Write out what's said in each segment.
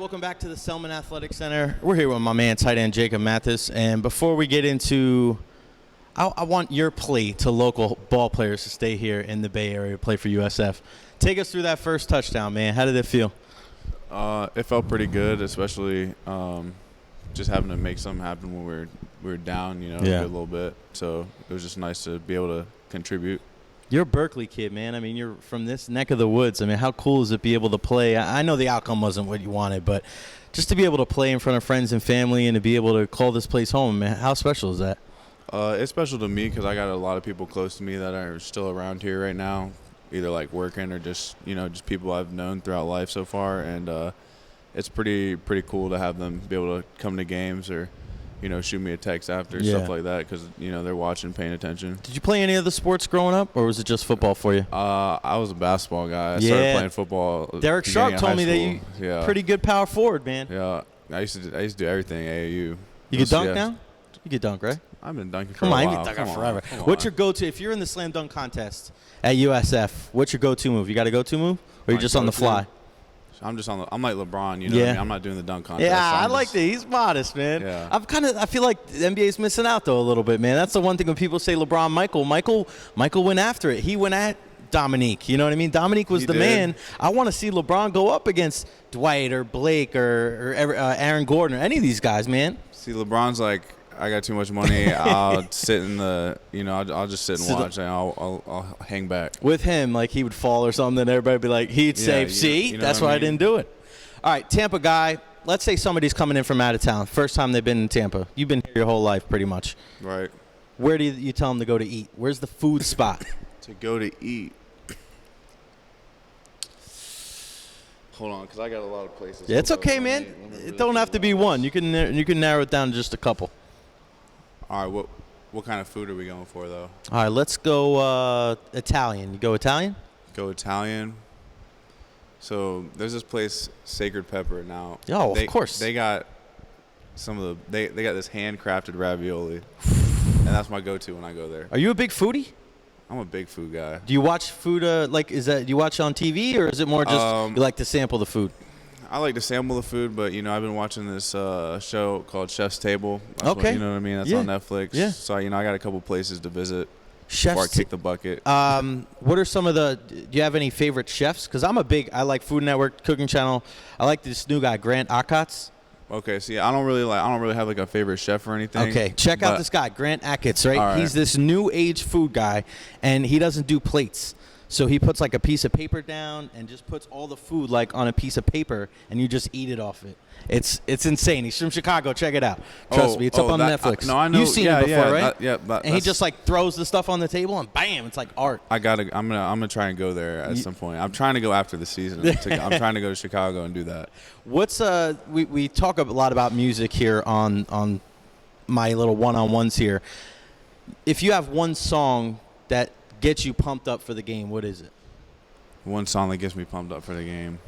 Welcome back to the Selman Athletic Center. We're here with my man, tight end Jacob Mathis. And before we get into, I want your plea to local ball players to stay here in the Bay Area, play for USF. Take us through that first touchdown, man. How did it feel? It felt pretty good, especially just having to make something happen when we were down, a little bit. So it was just nice to be able to contribute. You're a Berkeley kid, man. I mean, you're from this neck of the woods. I mean, how cool is it to be able to play? I know the outcome wasn't what you wanted, but just to be able to play in front of friends and family and to be able to call this place home, man, how special is that? It's special to me because I got a lot of people close to me that are still around here right now, either like working or just people I've known throughout life so far, and it's pretty cool to have them be able to come to games or shoot me a text after, stuff like that, because they're watching, paying attention. Did you play any other sports growing up, or was it just football for you? I was a basketball guy. I started playing football. Derek Sharp told me that you pretty good power forward, man. Yeah, I used to do everything AAU. You can dunk now? You can dunk, right? I've been dunking for a while. You've been dunking forever. What's your go-to if you're in the slam dunk contest at USF? What's your go-to move? You got a go-to move, or you just on the fly? I'm just I'm like LeBron, what I mean? I'm not doing the dunk contest. Yeah, I like that. He's modest, man. Yeah. I feel like the NBA's missing out though a little bit, man. That's the one thing when people say LeBron, Michael went after it. He went at Dominique. You know what I mean? Dominique was the man. I want to see LeBron go up against Dwight or Blake or Aaron Gordon or any of these guys, man. See, LeBron's like, I got too much money. I'll sit in the, I'll just sit and watch. And I'll hang back. With him, like he would fall or something, and everybody would be like, he'd say, see, that's why I didn't do it. All right, Tampa guy. Let's say somebody's coming in from out of town. First time they've been in Tampa. You've been here your whole life pretty much. Right. Where do you tell them to go to eat? Where's the food spot? To go to eat. Hold on, because I got a lot of places. Yeah, it's okay, man. It don't have to be one. You can narrow it down to just a couple. All right, what kind of food are we going for, though? All right, let's go Italian. You go Italian? Go Italian. So there's this place, Sacred Pepper. Now, of course. They got they got this handcrafted ravioli, and that's my go-to when I go there. Are you a big foodie? I'm a big food guy. Do you watch food? Do you watch it on TV, or is it more just you like to sample the food? I like to sample the food, but I've been watching this show called Chef's Table. That's okay. You know what I mean? That's on Netflix. Yeah. So I got a couple places to visit before I kick the bucket. What are some of do you have any favorite chefs? Because I like Food Network, Cooking Channel. I like this new guy, Grant Achatz. Okay, see, I don't really have like a favorite chef or anything. Okay, check out this guy, Grant Achatz, right? He's this new age food guy, and he doesn't do plates. So he puts like a piece of paper down and just puts all the food like on a piece of paper, and you just eat it off it. It's insane. He's from Chicago. Check it out. Trust me, it's up on Netflix. No, I know. You've seen it before, right? And he just like throws the stuff on the table, and bam, it's like art. I'm gonna try and go there at some point. I'm trying to go after the season. I'm trying to go to Chicago and do that. What's we talk a lot about music here on my little one-on-ones here. If you have one song that gets you pumped up for the game, what is it? One song that gets me pumped up for the game.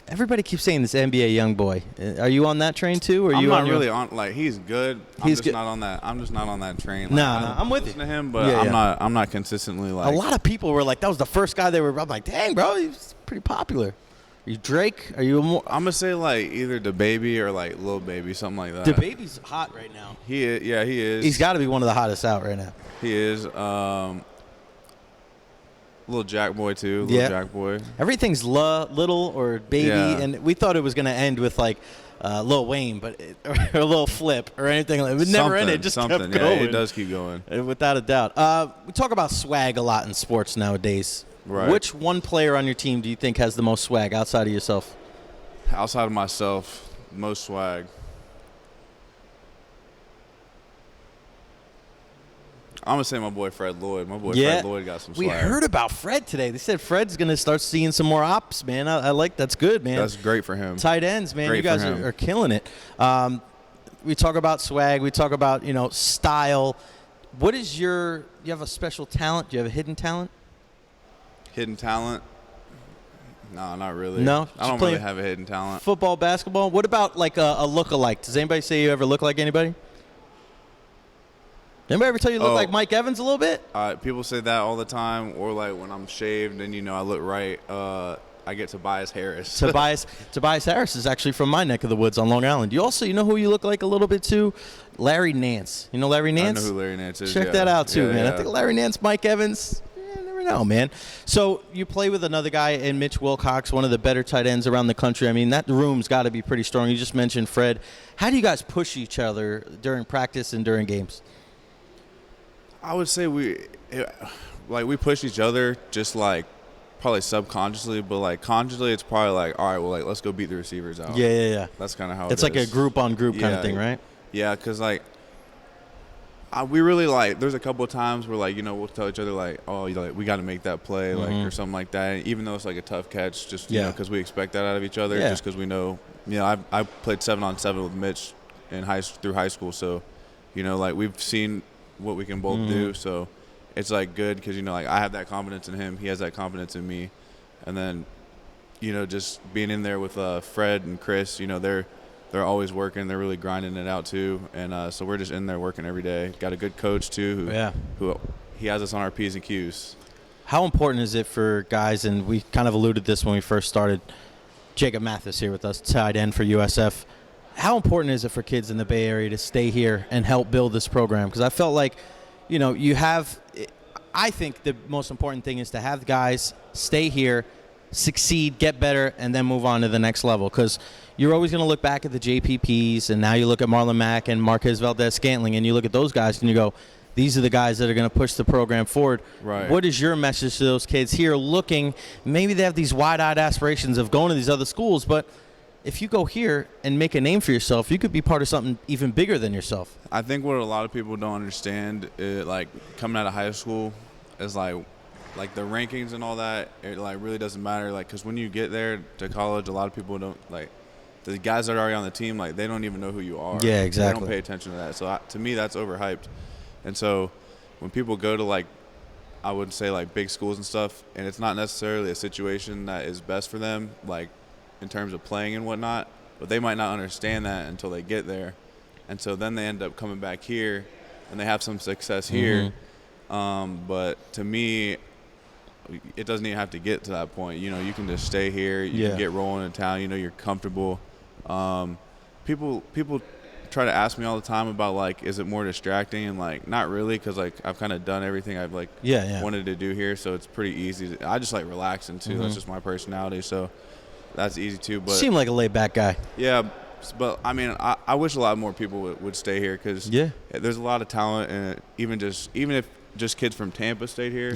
Everybody keeps saying this NBA young boy. Are you on that train too? Or I'm not really on. Like, he's good. I'm just not on that train. Like, no, I'm with you. To him, but I'm not consistently like. A lot of people were like, that was the first guy they were. I'm like, dang, bro, he's pretty popular. Are you Drake? Are you more? I'm gonna say like either DaBaby or like Lil Baby, something like that. DaBaby's hot right now. He is. Yeah, he is. He's got to be one of the hottest out right now. He is. Little Jack Boy too. Little Jack Boy. Everything's little or baby, and we thought it was gonna end with like Lil Wayne, but or a little Flip or anything like that. It never ended. It just kept going. Yeah, it does keep going. Without a doubt. We talk about swag a lot in sports nowadays. Right. Which one player on your team do you think has the most swag outside of yourself? Outside of myself, most swag. I'm going to say my boy Fred Lloyd. Fred Lloyd got some swag. We heard about Fred today. They said Fred's going to start seeing some more ops, man. I like that's good, man. That's great for him. Tight ends, man. Great you guys are killing it. We talk about swag. We talk about, style. What is you have a special talent? Do you have a hidden talent? Hidden talent? No, not really. No? I don't really have a hidden talent. Football, basketball? What about like a look-alike? Does anybody say you ever look like anybody? Anybody ever tell you look like Mike Evans a little bit? People say that all the time, or like when I'm shaved and I look right. I I get Tobias Harris. Tobias Harris is actually from my neck of the woods on Long Island. You know who you look like a little bit too? Larry Nance. You know Larry Nance? I know who Larry Nance is. Check that out too, man. I think Larry Nance, Mike Evans. Never know, man. So you play with another guy in Mitch Wilcox, one of the better tight ends around the country. I mean, that room's got to be pretty strong. You just mentioned Fred. How do you guys push each other during practice and during games? I would say we push each other just like probably subconsciously, but like consciously it's probably like, all right, well, like let's go beat the receivers out. Yeah. That's kind of how it's like a group on group kind of thing, right? Yeah, because like we really like. There's a couple of times where like we'll tell each other like, oh, like we got to make that play like or something like that. And even though it's like a tough catch, just you know because we expect that out of each other, just because we know. I played 7-on-7 with Mitch through high school, so like we've seen what we can both do. So it's like good because like I have that confidence in him, he has that confidence in me, and then just being in there with Fred and Chris, they're always working. They're really grinding it out too, and so we're just in there working every day. Got a good coach too, who he has us on our P's and Q's. How important is it for guys? And we kind of alluded this when we first started. Jacob Mathis here with us, tight end for USF. How important is it for kids in the Bay Area to stay here and help build this program? Because I felt like, you have. I think the most important thing is to have guys stay here, succeed, get better, and then move on to the next level. Because you're always going to look back at the JPPs, and now you look at Marlon Mack and Marquez Valdez-Scantling, and you look at those guys, and you go, these are the guys that are going to push the program forward. Right. What is your message to those kids here looking, maybe they have these wide-eyed aspirations of going to these other schools, but if you go here and make a name for yourself, you could be part of something even bigger than yourself. I think what a lot of people don't understand is, like, coming out of high school is, like the rankings and all that, it, like, really doesn't matter. Like, because when you get there to college, a lot of people don't, like, the guys that are already on the team, like, they don't even know who you are. Yeah, exactly. They don't pay attention to that. So, to me, that's overhyped. And so when people go to, like, I would say, like, big schools and stuff, and it's not necessarily a situation that is best for them, like, in terms of playing and whatnot, but they might not understand that until they get there. And so then they end up coming back here, and they have some success here. But to me, it doesn't even have to get to that point. You know, you can just stay here. You can get rolling in town. You know, you're comfortable. People try to ask me all the time about, like, is it more distracting? And, like, not really, because, like, I've kind of done everything I've, like, wanted to do here, so it's pretty easy. I just like relaxing, too. That's just my personality, so that's easy, too. But seem like a laid-back guy. Yeah, but, I mean, I wish a lot more people would stay here, because there's a lot of talent, and even if just kids from Tampa stayed here,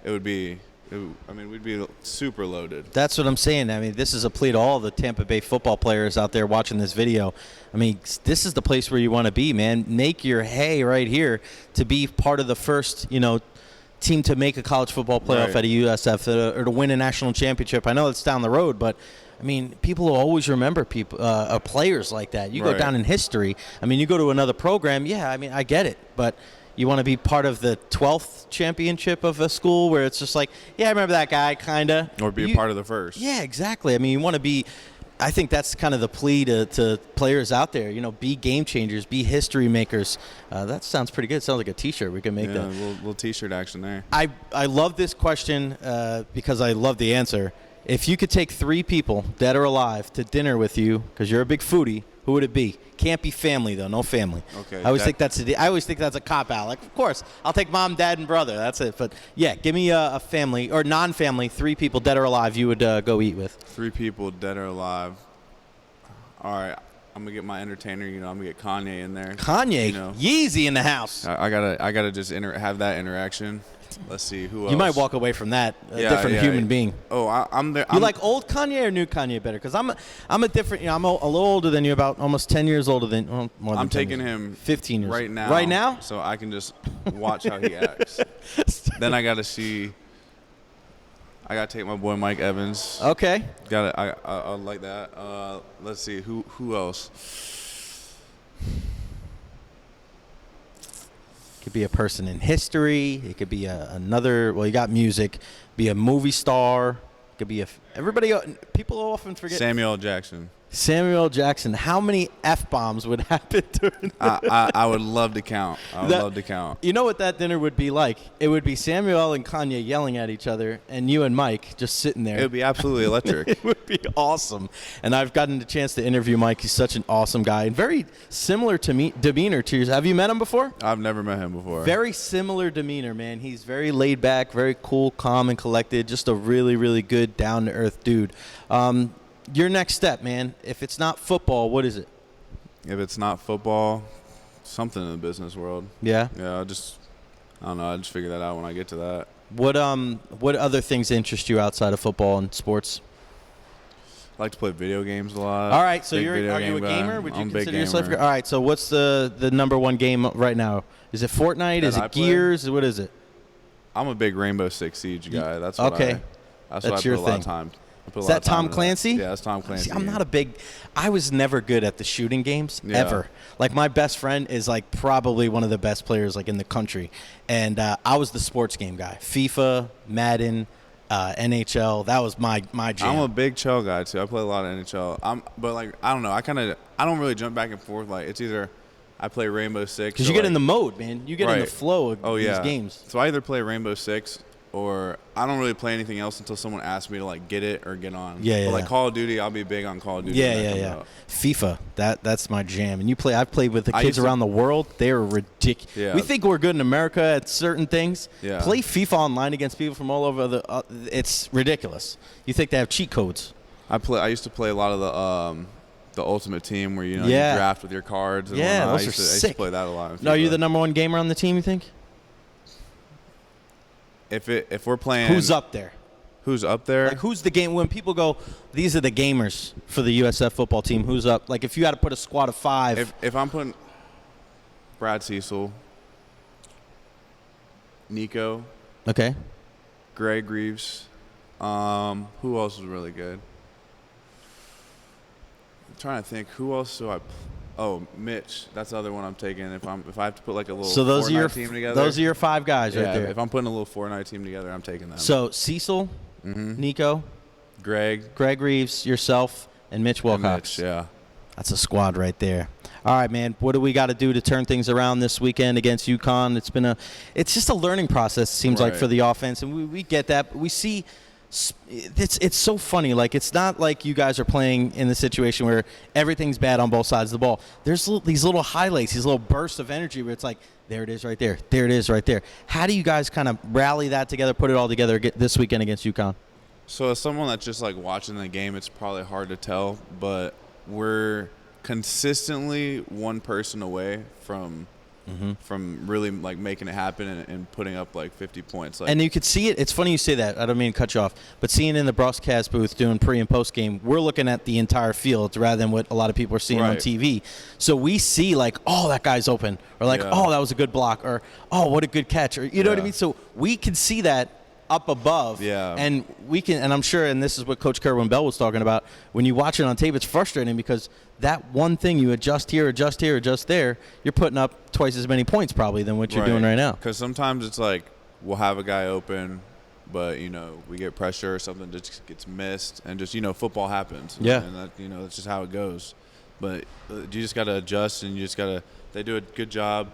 it would be – I mean, we'd be super loaded. That's what I'm saying. I mean, this is a plea to all the Tampa Bay football players out there watching this video. I mean, this is the place where you want to be, man. Make your hay right here to be part of the first, team to make a college football playoff at a USF or to win a national championship. I know it's down the road, but I mean, people will always remember players like that. You go down in history. I mean, you go to another program. Yeah, I mean, I get it, but you want to be part of the 12th championship of a school where it's just like, yeah, I remember that guy, kind of. Or be a part of the first. Yeah, exactly. I mean, you want to be – I think that's kind of the plea to players out there. Be game changers, be history makers. That sounds pretty good. It sounds like a T-shirt. We can make that. Yeah, little T-shirt action there. I love this question because I love the answer. If you could take 3 people, dead or alive, to dinner with you, because you're a big foodie, who would it be? Can't be family, though. No family. Okay. I always think that's a cop-out. Like, of course, I'll take mom, dad, and brother. That's it. But, yeah, give me a family or non-family, 3 people, dead or alive, you would go eat with. 3 people, dead or alive. All right. I'm going to get my entertainer. I'm going to get Kanye in there. Kanye? Yeezy in the house. I gotta just have that interaction. Let's see, who else? You might walk away from that a different human being. Oh, I'm there. You like old Kanye or new Kanye better? Because I'm a different. I'm a little older than you, about almost 10 years older than. Well, more than I'm 10 taking years. him 15 years right now. Right now? So I can just watch how he acts. Then I gotta see. I gotta take my boy Mike Evans. Okay. I like that. Let's see who else. Could be a person in history. It could be another. Well, you got music. Be a movie star. It could be everybody. People often forget. Samuel L. Jackson. Samuel Jackson. How many F-bombs would happen during I would love to count. I would love to count. You know what that dinner would be like? It would be Samuel and Kanye yelling at each other, and you and Mike just sitting there. It would be absolutely electric. It would be awesome. And I've gotten the chance to interview Mike. He's such an awesome guy and very similar to me, demeanor to yours. Have you met him before? I've never met him before. Very similar demeanor, man. He's very laid back, very cool, calm, and collected. Just a really, really good, down-to-earth dude. Your next step, man, if it's not football, what is it? If it's not football, something in the business world. Yeah? Yeah, I don't know. I'll just figure that out when I get to that. What other things interest you outside of football and sports? I like to play video games a lot. Are you a guy. gamer? Would you I'm a big consider yourself? gamer. All right, so what's the number one game right now? Is it Fortnite? Is I it play? Gears? What is it? I'm a big Rainbow Six Siege guy. That's what Okay. That's That's what I your put a lot thing. of time. Is that Tom Clancy? Yeah, that's Tom Clancy. See, I'm not a big – I was never good at the shooting games, ever. Like, my best friend is, like, probably one of the best players, like, in the country. And I was the sports game guy. FIFA, Madden, NHL. That was my jam. I'm a big Chell guy, too. I play a lot of NHL. But, like, I don't know. I don't really jump back and forth. Like, it's either I play Rainbow Six. Because you get in the mode, man. You get in the flow of these games. So I either play Rainbow Six or I don't really play anything else until someone asks me to like get it or get on. Yeah, but like Call of Duty, I'll be big on Call of Duty. Yeah. FIFA, that's my jam. And I've played with the kids around the world. They are ridiculous. Yeah. We think we're good in America at certain things. Yeah. Play FIFA online against people from all over it's ridiculous. You think they have cheat codes? I used to play a lot of the Ultimate Team where you draft with your cards. And yeah, those I are used sick. to play that a lot. No, are you the number one gamer on the team? You think? If we're playing, who's up there? Who's up there? Like, who's the game? When people go, these are the gamers for the USF football team. Who's up? Like, if you had to put a squad of 5. If I'm putting Brad Cecil, Nico, okay, Greg Reeves, who else is really good? I'm trying to think. Who else do I? Oh, Mitch. That's the other one I'm taking. If I have to put like a little Fortnite team together. Those are your 5 guys right there. If I'm putting a little Fortnite team together, I'm taking them. So Cecil, Nico, Greg Reeves, yourself, and Mitch Wilcox. Yeah. That's a squad right there. All right, man. What do we got to do to turn things around this weekend against UConn? It's just a learning process, it seems like, for the offense, and we get that. But we see it's so funny. Like, it's not like you guys are playing in the situation where everything's bad on both sides of the ball. There's these little highlights, these little bursts of energy where it's like, there it is right there. There it is right there. How do you guys kind of rally that together, put it all together this weekend against UConn? So as someone that's just like watching the game, it's probably hard to tell, but we're consistently one person away from really like making it happen and putting up like 50 points. Like, and you could see it. It's funny you say that. I don't mean to cut you off, but seeing in the broadcast booth doing pre and post game, we're looking at the entire field rather than what a lot of people are seeing on TV. So we see like, oh, that guy's open, or like, oh, that was a good block, or oh, what a good catch, or you know what I mean. So we can see that up above, and we can, and I'm sure, and this is what Coach Kerwin Bell was talking about. When you watch it on tape, it's frustrating because that one thing you adjust here, adjust there, you're putting up twice as many points probably than what you're doing right now. Because sometimes it's like we'll have a guy open, but we get pressure or something just gets missed, and just football happens. Yeah, and that that's just how it goes. But you just got to adjust, and you just got to. They do a good job.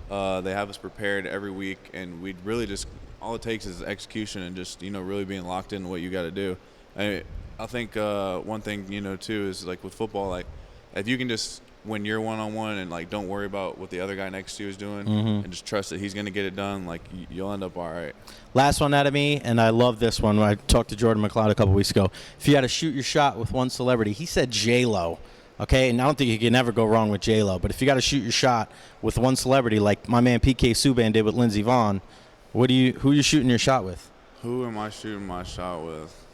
They have us prepared every week, and we really just. All it takes is execution and just, really being locked into what you got to do. I think one thing, too, is like with football, like if you can just when you're one-on-one and like don't worry about what the other guy next to you is doing and just trust that he's going to get it done, like you'll end up all right. Last one out of me, and I love this one. I talked to Jordan McLeod a couple weeks ago. If you had to shoot your shot with one celebrity, he said J-Lo. Okay, and I don't think you can ever go wrong with J-Lo. But if you got to shoot your shot with one celebrity, like my man PK Subban did with Lindsey Vonn, who are you shooting your shot with? Who am I shooting my shot with?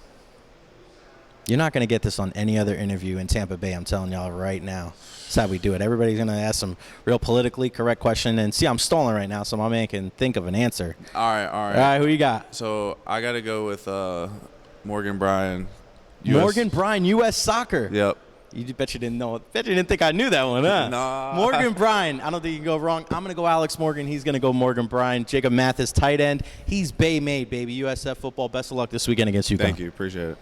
You're not going to get this on any other interview in Tampa Bay, I'm telling y'all right now. That's how we do it. Everybody's going to ask some real politically correct question. And see, I'm stalling right now, so my man can think of an answer. All right. All right, who you got? So I got to go with Morgan Bryan. Morgan Bryan, U.S. Soccer. Yep. You bet you didn't know it. Bet you didn't think I knew that one, huh? Nah. Morgan Bryan. I don't think you can go wrong. I'm going to go Alex Morgan. He's going to go Morgan Bryan. Jacob Mathis, tight end. He's Bay made, baby. USF football. Best of luck this weekend against UConn. Thank you. Appreciate it.